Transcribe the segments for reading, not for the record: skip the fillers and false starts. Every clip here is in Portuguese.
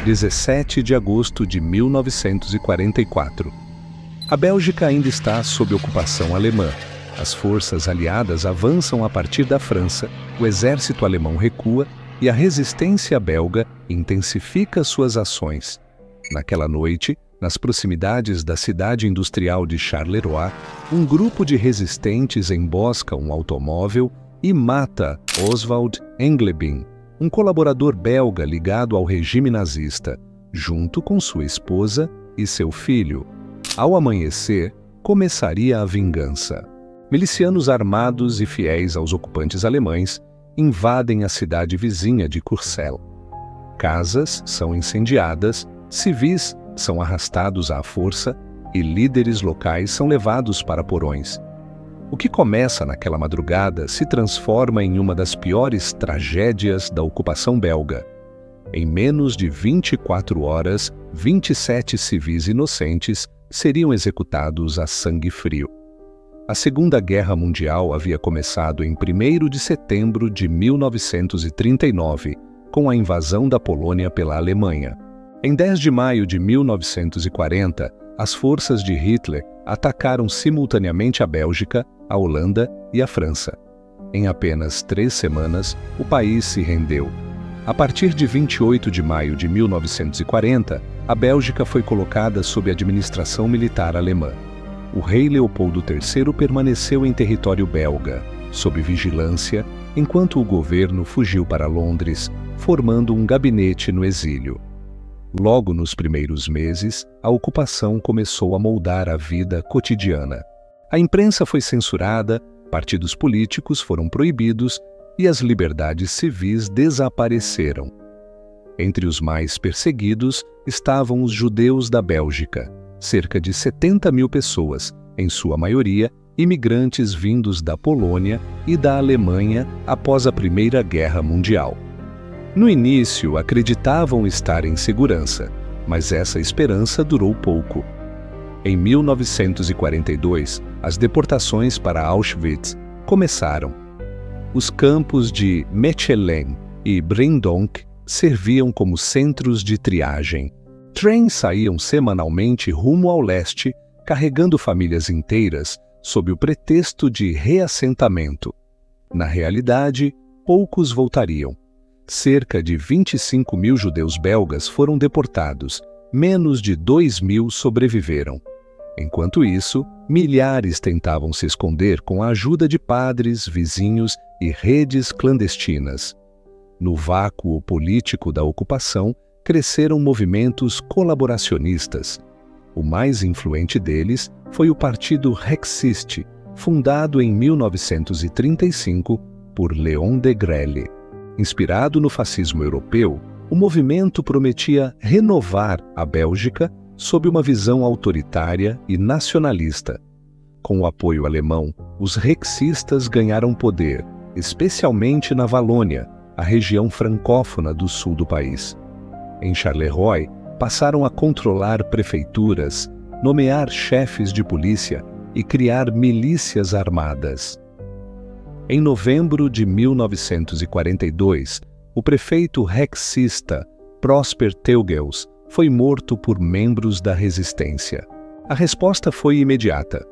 17 de agosto de 1944. A Bélgica ainda está sob ocupação alemã. As forças aliadas avançam a partir da França, o exército alemão recua e a resistência belga intensifica suas ações. Naquela noite, nas proximidades da cidade industrial de Charleroi, um grupo de resistentes embosca um automóvel e mata Oswald Englebin, um colaborador belga ligado ao regime nazista, junto com sua esposa e seu filho. Ao amanhecer, começaria a vingança. Milicianos armados e fiéis aos ocupantes alemães invadem a cidade vizinha de Courcelles. Casas são incendiadas, civis são arrastados à força e líderes locais são levados para porões. O que começa naquela madrugada se transforma em uma das piores tragédias da ocupação belga. Em menos de 24 horas, 27 civis inocentes seriam executados a sangue frio. A Segunda Guerra Mundial havia começado em 1º de setembro de 1939, com a invasão da Polônia pela Alemanha. Em 10 de maio de 1940, as forças de Hitler atacaram simultaneamente a Bélgica, a Holanda e a França. Em apenas 3 semanas, o país se rendeu. A partir de 28 de maio de 1940, a Bélgica foi colocada sob administração militar alemã. O rei Leopoldo III permaneceu em território belga, sob vigilância, enquanto o governo fugiu para Londres, formando um gabinete no exílio. Logo nos primeiros meses, a ocupação começou a moldar a vida cotidiana. A imprensa foi censurada, partidos políticos foram proibidos e as liberdades civis desapareceram. Entre os mais perseguidos estavam os judeus da Bélgica, cerca de 70 mil pessoas, em sua maioria imigrantes vindos da Polônia e da Alemanha após a Primeira Guerra Mundial. No início, acreditavam estar em segurança, mas essa esperança durou pouco. Em 1942, as deportações para Auschwitz começaram. Os campos de Mechelen e Brandonk serviam como centros de triagem. Trens saíam semanalmente rumo ao leste, carregando famílias inteiras sob o pretexto de reassentamento. Na realidade, poucos voltariam. Cerca de 25 mil judeus belgas foram deportados, menos de 2 mil sobreviveram. Enquanto isso, milhares tentavam se esconder com a ajuda de padres, vizinhos e redes clandestinas. No vácuo político da ocupação, cresceram movimentos colaboracionistas. O mais influente deles foi o Partido Rexiste, fundado em 1935 por Léon Degrelle. Inspirado no fascismo europeu, o movimento prometia renovar a Bélgica sob uma visão autoritária e nacionalista. Com o apoio alemão, os rexistas ganharam poder, especialmente na Valônia, a região francófona do sul do país. Em Charleroi, passaram a controlar prefeituras, nomear chefes de polícia e criar milícias armadas. Em novembro de 1942, o prefeito rexista Prosper Teugels foi morto por membros da resistência. A resposta foi imediata.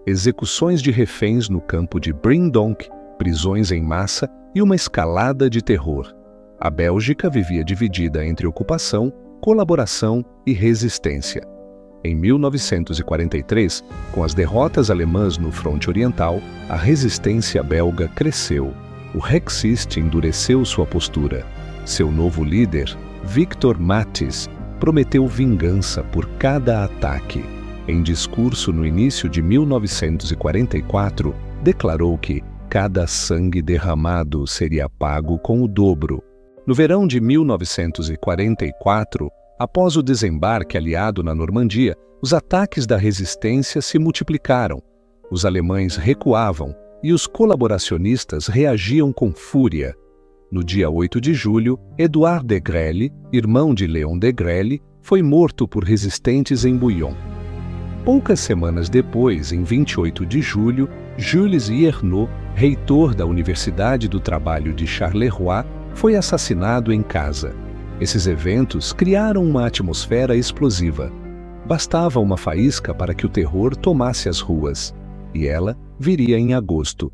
Execuções de reféns no campo de Brandonk, prisões em massa e uma escalada de terror. A Bélgica vivia dividida entre ocupação, colaboração e resistência. Em 1943, com as derrotas alemãs no fronte oriental, a resistência belga cresceu. O Rexist endureceu sua postura. Seu novo líder, Victor Matthys, prometeu vingança por cada ataque. Em discurso no início de 1944, declarou que cada sangue derramado seria pago com o dobro. No verão de 1944, após o desembarque aliado na Normandia, os ataques da resistência se multiplicaram. Os alemães recuavam e os colaboracionistas reagiam com fúria. No dia 8 de julho, Édouard Degrelle, irmão de Léon Degrelle, foi morto por resistentes em Bouillon. Poucas semanas depois, em 28 de julho, Jules Yernot, reitor da Universidade do Trabalho de Charleroi, foi assassinado em casa. Esses eventos criaram uma atmosfera explosiva. Bastava uma faísca para que o terror tomasse as ruas, e ela viria em agosto.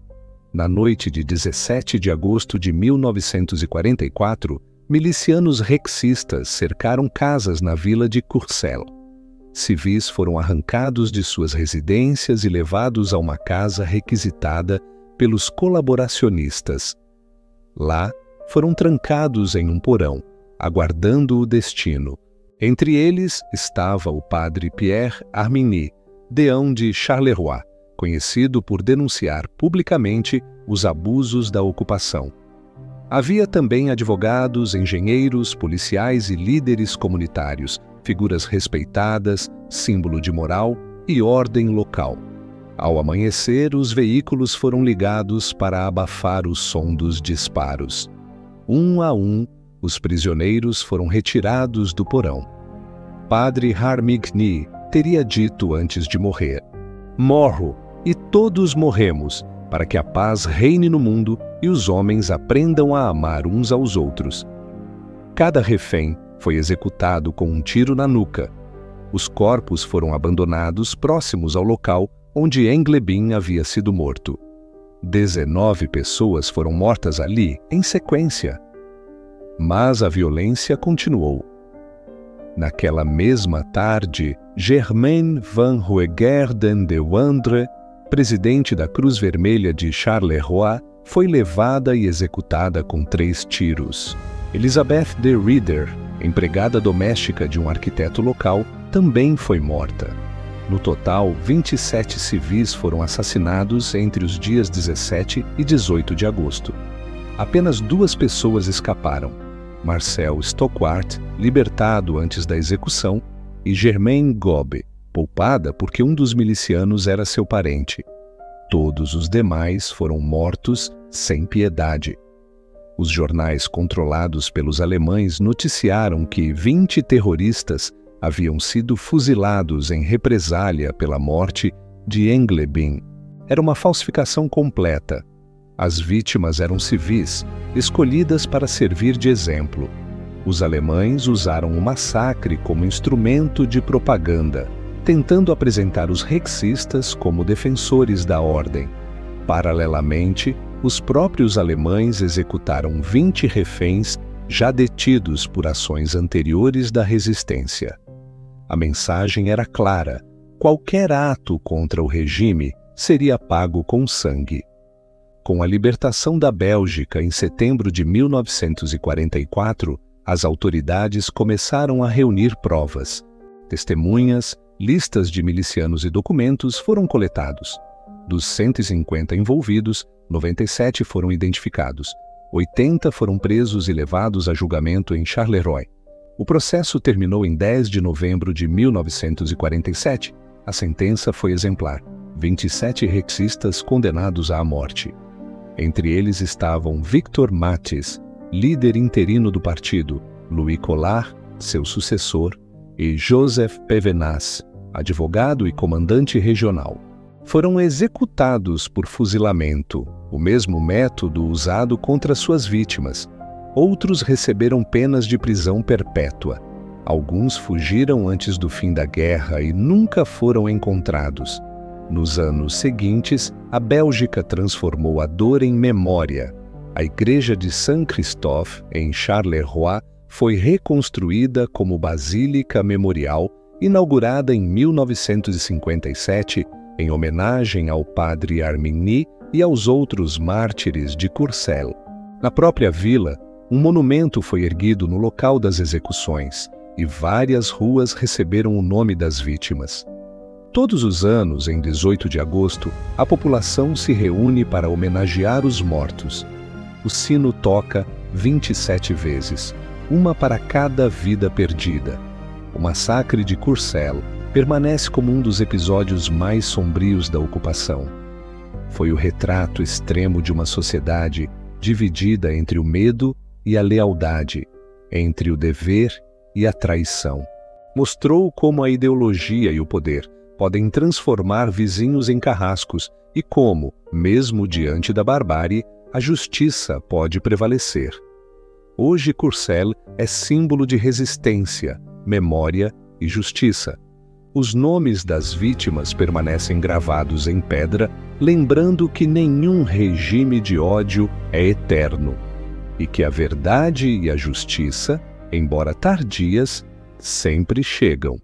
Na noite de 17 de agosto de 1944, milicianos rexistas cercaram casas na vila de Courcelles. Civis foram arrancados de suas residências e levados a uma casa requisitada pelos colaboracionistas. Lá, foram trancados em um porão, aguardando o destino. Entre eles estava o padre Pierre Armigny, deão de Charleroi, conhecido por denunciar publicamente os abusos da ocupação. Havia também advogados, engenheiros, policiais e líderes comunitários, figuras respeitadas, símbolo de moral e ordem local. Ao amanhecer, os veículos foram ligados para abafar o som dos disparos. Um a um, os prisioneiros foram retirados do porão. Padre Armigny teria dito antes de morrer: "Morro, e todos morremos, para que a paz reine no mundo e os homens aprendam a amar uns aos outros." Cada refém foi executado com um tiro na nuca. Os corpos foram abandonados próximos ao local onde Englebin havia sido morto. 19 pessoas foram mortas ali em sequência. Mas a violência continuou. Naquela mesma tarde, Germaine van Huegerden de Wandre, presidente da Cruz Vermelha de Charleroi, foi levada e executada com 3 tiros. Elizabeth de Rieder, empregada doméstica de um arquiteto local, também foi morta. No total, 27 civis foram assassinados entre os dias 17 e 18 de agosto. Apenas 2 pessoas escaparam: Marcel Stockwart, libertado antes da execução, e Germaine Gobe, poupada porque um dos milicianos era seu parente. Todos os demais foram mortos sem piedade. Os jornais controlados pelos alemães noticiaram que 20 terroristas haviam sido fuzilados em represália pela morte de Englebin. Era uma falsificação completa. As vítimas eram civis, escolhidas para servir de exemplo. Os alemães usaram o massacre como instrumento de propaganda, tentando apresentar os rexistas como defensores da ordem. Paralelamente, os próprios alemães executaram 20 reféns já detidos por ações anteriores da resistência. A mensagem era clara: qualquer ato contra o regime seria pago com sangue. Com a libertação da Bélgica em setembro de 1944, as autoridades começaram a reunir provas. Testemunhas, listas de milicianos e documentos foram coletados. Dos 150 envolvidos, 97 foram identificados. 80 foram presos e levados a julgamento em Charleroi. O processo terminou em 10 de novembro de 1947. A sentença foi exemplar: 27 rexistas condenados à morte. Entre eles estavam Victor Mathes, líder interino do partido, Louis Collard, seu sucessor, e Joseph Pevenaz, advogado e comandante regional. Foram executados por fuzilamento, o mesmo método usado contra suas vítimas. Outros receberam penas de prisão perpétua. Alguns fugiram antes do fim da guerra e nunca foram encontrados. Nos anos seguintes, a Bélgica transformou a dor em memória. A igreja de Saint-Christophe, em Charleroi, foi reconstruída como basílica memorial, inaugurada em 1957, em homenagem ao padre Armigny e aos outros mártires de Courcelles. Na própria vila, um monumento foi erguido no local das execuções, e várias ruas receberam o nome das vítimas. Todos os anos, em 18 de agosto, a população se reúne para homenagear os mortos. O sino toca 27 vezes, uma para cada vida perdida. O massacre de Courcelles permanece como um dos episódios mais sombrios da ocupação. Foi o retrato extremo de uma sociedade dividida entre o medo e a lealdade, entre o dever e a traição. Mostrou como a ideologia e o poder podem transformar vizinhos em carrascos e como, mesmo diante da barbárie, a justiça pode prevalecer. Hoje Courcelles é símbolo de resistência, memória e justiça. Os nomes das vítimas permanecem gravados em pedra, lembrando que nenhum regime de ódio é eterno e que a verdade e a justiça, embora tardias, sempre chegam.